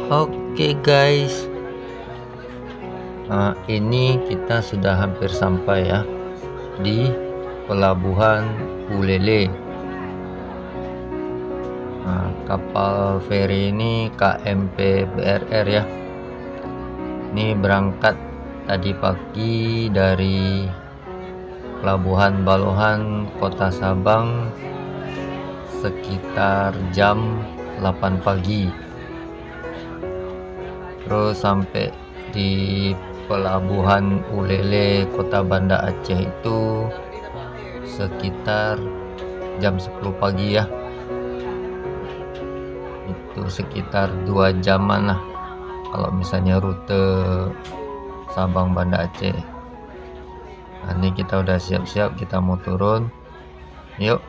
Oke guys, ini kita sudah hampir sampai ya di pelabuhan Ulele. Kapal feri ini KMP BRR ya. Ini berangkat tadi pagi dari Pelabuhan Balohan, Kota Sabang sekitar jam 8 pagi. Terus sampai di Pelabuhan Ulele, Kota Banda Aceh itu sekitar jam 10 pagi ya. Itu sekitar 2 jaman lah kalau misalnya rute Sabang Banda Aceh. Ini kita udah siap-siap, kita mau turun. Yuk.